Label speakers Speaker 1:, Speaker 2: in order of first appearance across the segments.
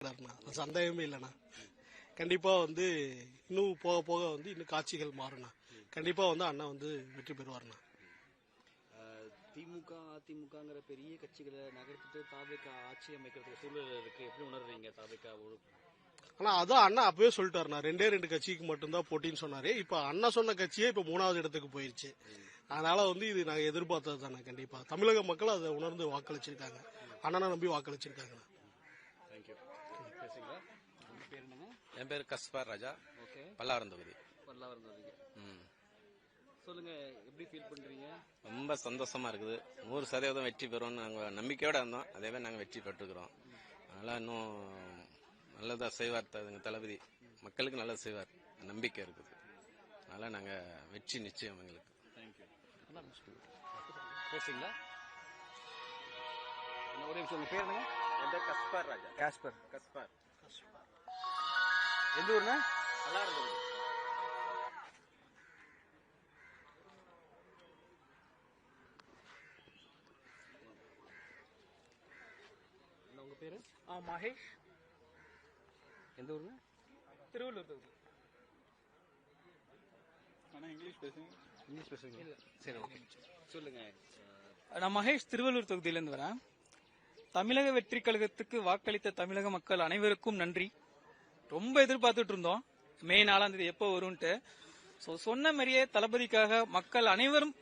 Speaker 1: சந்தேகமே இல்லைண்ணா. கண்டிப்பா வந்து இன்னும் போக போக வந்து இன்னும் காட்சிகள் மாறுண்ணா. கண்டிப்பா வந்து அண்ணா வந்து வெற்றி பெறுவார்ண்ணா.
Speaker 2: திமுக அதிமுகங்கிற பெரிய கட்சிகளை நகர்த்திட்டு தாவேக ஆட்சி அமைக்கிறதுக்கு சூழல் இருக்கு. எப்படி உணர்றீங்க தாவேக?
Speaker 1: ஆனா அதான் அண்ணா அப்பவே சொல்லிட்டாருண்ணா, 2 கட்சிக்கு மட்டும்தான் போட்டின்னு சொன்னாரு. இப்ப அண்ணா சொன்ன கட்சியே இப்ப 3வது இடத்துக்கு போயிருச்சு. அதனால வந்து இது நாங்க எதிர்பார்த்தது தானே. கண்டிப்பா தமிழக மக்கள் அதை உணர்ந்து வாக்களிச்சிருக்காங்க. அண்ணனை நம்பி வாக்களிச்சிருக்காங்க.
Speaker 3: என் பேர் கஸ்பார் ராஜா. பல்லாவரம் தொகுதி.
Speaker 2: சொல்லுங்க, எப்படி ஃபீல் பண்றீங்க?
Speaker 3: ரொம்ப சந்தோஷமா இருக்குது. 100% வெற்றி பெறுவோம்னு நாங்கள் நம்பிக்கையோட இருந்தோம். அதேவே நாங்கள் வெற்றி பெற்றுக்கிறோம். அதனால இன்னும் நல்லதா செய்வார் எங்க தளபதி. மக்களுக்கு நல்லது செய்வார், நம்பிக்கை இருக்குது. அதனால நாங்க வெற்றி நிச்சயம் எங்களுக்கு.
Speaker 2: பேசுங்களா? ஒரே நிமிஷம், உங்க பேர் என்னங்க?
Speaker 3: என் பேர் கஸ்பார் ராஜா. கஸ்பார்.
Speaker 2: எந்த ஊர்னா?
Speaker 3: பல்லாவரம் தொகுதி.
Speaker 2: உங்க பேரு?
Speaker 4: மகேஷ்.
Speaker 2: எந்த ஊருங்க?
Speaker 4: திருவள்ளூர் தொகுதி.
Speaker 2: இங்கிலீஷ் பேசுங்க. சரி, ஓகே. சொல்லுங்க.
Speaker 4: நான் மகேஷ், திருவள்ளூர் தொகுதியிலிருந்து வரேன். தமிழக வெற்றி கழகத்துக்கு வாக்களித்த தமிழக மக்கள் அனைவருக்கும் நன்றி. ரொம்ப எதிர்பார்த்துட்டு இருந்தோம் மே 4ஆம் தேதி எப்போ வரும்ட்டு. சொன்ன மாதிரியே தளபதிக்காக மக்கள் அனைவரும்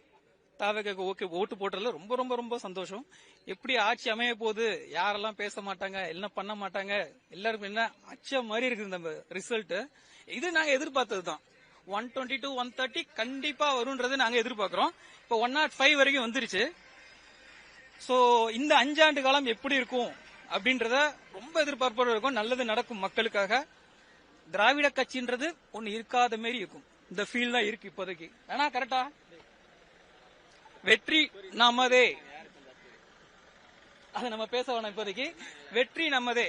Speaker 4: தாவேக ஓட்டு போட்டதுல ரொம்ப ரொம்ப ரொம்ப சந்தோஷம். எப்படி ஆட்சி அமைய போது, யாரெல்லாம் பேச மாட்டாங்க, என்ன பண்ண மாட்டாங்க, எல்லாருக்கும் என்ன அச்ச மாதிரி இருக்குது நம்ம ரிசல்ட். இது நாங்க எதிர்பார்த்தது தான். 122 130 கண்டிப்பா வரும்ன்றது நாங்க எதிர்பார்க்கிறோம். இப்போ 105 வரைக்கும் வந்துருச்சு. சோ இந்த 5 ஆண்டு காலம் எப்படி இருக்கும் அப்படின்றத ரொம்ப எதிர்பார்ப்போட இருக்கும். நல்லது நடக்கும் மக்களுக்காக. திராவிட கட்சின்றது ஒன்னு இருக்காத மாதிரி இருக்கும். இந்த ஃபீல் தான் இருக்கு இப்போதைக்கு. ஆனா கரெக்டா வெற்றி நமதே. அது நம்ம பேச வேணாம் இப்போதைக்கு. வெற்றி நமதே.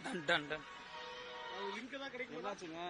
Speaker 4: Done done done.
Speaker 2: என்னாச்சுங்க?